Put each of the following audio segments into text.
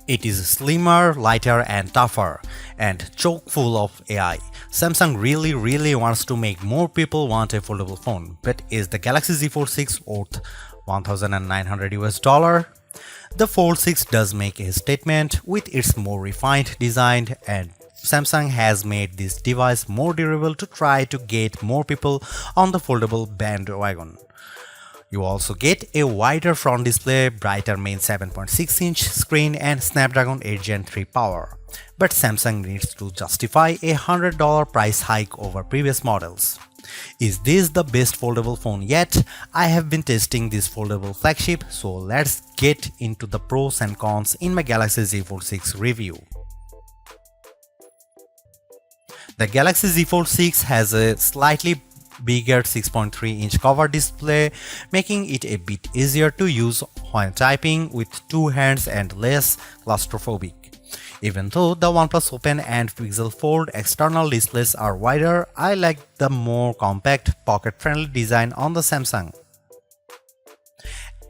It is slimmer, lighter and tougher, and chock full of AI. Samsung really wants to make more people want a foldable phone, but is the Galaxy Z Fold 6 worth $1,900 US? The Fold 6 does make a statement with its more refined design, and Samsung has made this device more durable to try to get more people on the foldable bandwagon. You also get a wider front display, brighter main 7.6-inch screen and Snapdragon 8 Gen 3 power. But Samsung needs to justify a $100 price hike over previous models. Is this the best foldable phone yet? I have been testing this foldable flagship, so let's get into the pros and cons in my Galaxy Z Fold 6 review. The Galaxy Z Fold 6 has a slightly bigger 6.3-inch cover display, making it a bit easier to use when typing with two hands and less claustrophobic. Even though the OnePlus Open and Pixel Fold external displays are wider, I like the more compact, pocket-friendly design on the Samsung.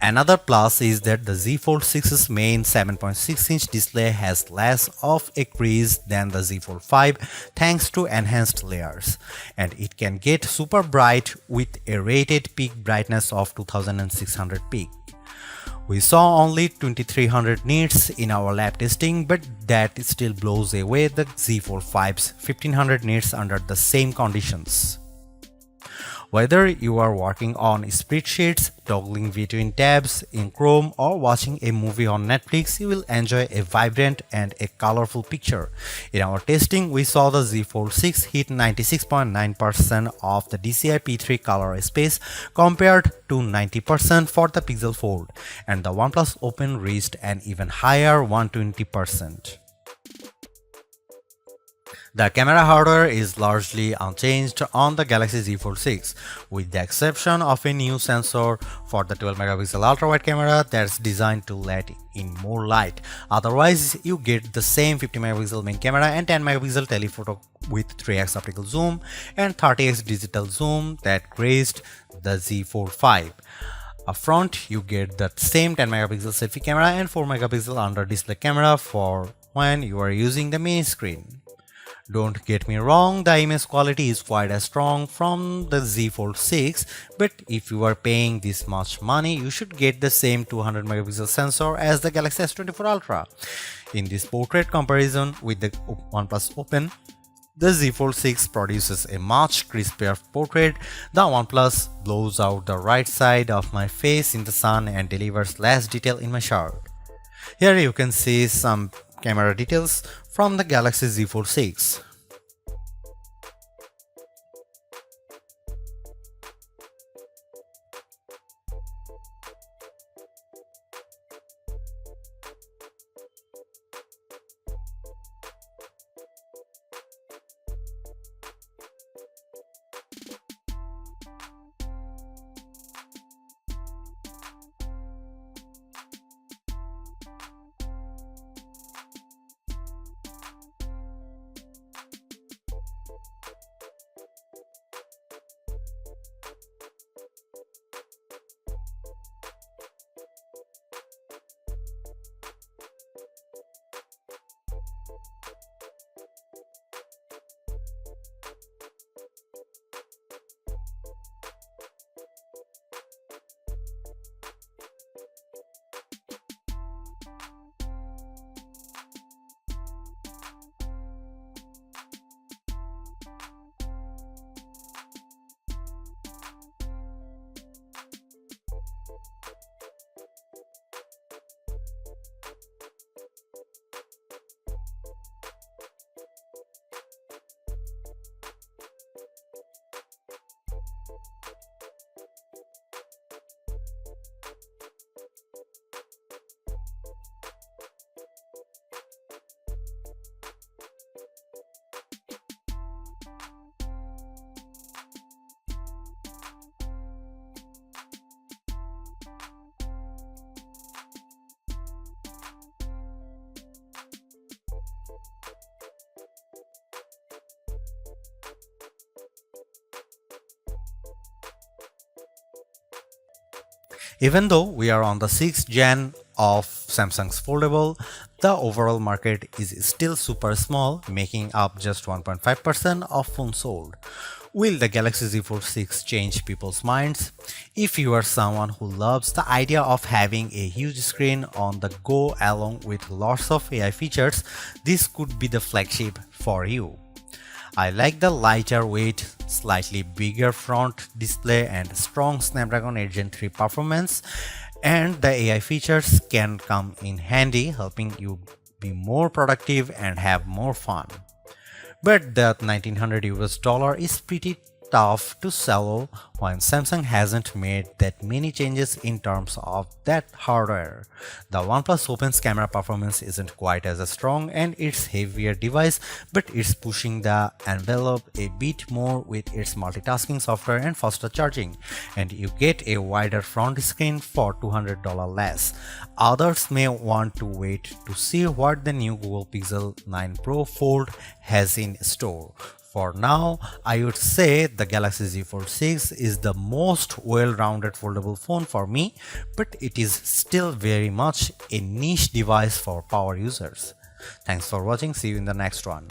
Another plus is that the Z Fold 6's main 7.6-inch display has less of a crease than the Z Fold 5 thanks to enhanced layers, and it can get super bright with a rated peak brightness of 2600 peak. We saw only 2300 nits in our lab testing, but that still blows away the Z Fold 5's 1500 nits under the same conditions. Whether you are working on spreadsheets, toggling between tabs in Chrome, or watching a movie on Netflix, you will enjoy a vibrant and a colorful picture. In our testing, we saw the Z Fold 6 hit 96.9% of the DCI P3 color space compared to 90% for the Pixel Fold, and the OnePlus Open reached an even higher 120%. The camera hardware is largely unchanged on the Galaxy Z Fold 6, with the exception of a new sensor for the 12-megapixel ultra-wide camera that's designed to let in more light. Otherwise, you get the same 50-megapixel main camera and 10-megapixel telephoto with 3x optical zoom and 30x digital zoom that graced the Z Fold 5. Up front, you get the same 10-megapixel selfie camera and 4-megapixel under-display camera for when you are using the main screen. Don't get me wrong, the image quality is quite as strong from the Z Fold 6, but if you are paying this much money, you should get the same 200 megapixel sensor as the Galaxy S24 Ultra. In this portrait comparison with the OnePlus Open, the Z Fold 6 produces a much crispier portrait. The OnePlus blows out the right side of my face in the sun and delivers less detail in my shirt. Here you can see some camera details from the Galaxy Z Fold 6. Even though we are on the 6th gen of Samsung's foldable, the overall market is still super small, making up just 1.5% of phones sold. Will the Galaxy Z Fold 6 change people's minds? If you are someone who loves the idea of having a huge screen on the go along with lots of AI features, this could be the flagship for you. I like the lighter weight, slightly bigger front display and strong Snapdragon 8 Gen 3 performance, and the AI features can come in handy, helping you be more productive and have more fun. But that 1900 US dollar is pretty tough to swallow when Samsung hasn't made that many changes in terms of that hardware. The OnePlus Open's camera performance isn't quite as strong and it's heavier device, but it's pushing the envelope a bit more with its multitasking software and faster charging, and you get a wider front screen for $200 less. Others may want to wait to see what the new Google Pixel 9 Pro Fold has in store. For now, I would say the Galaxy Z Fold 6 is the most well-rounded foldable phone for me, but it is still very much a niche device for power users. Thanks for watching, see you in the next one.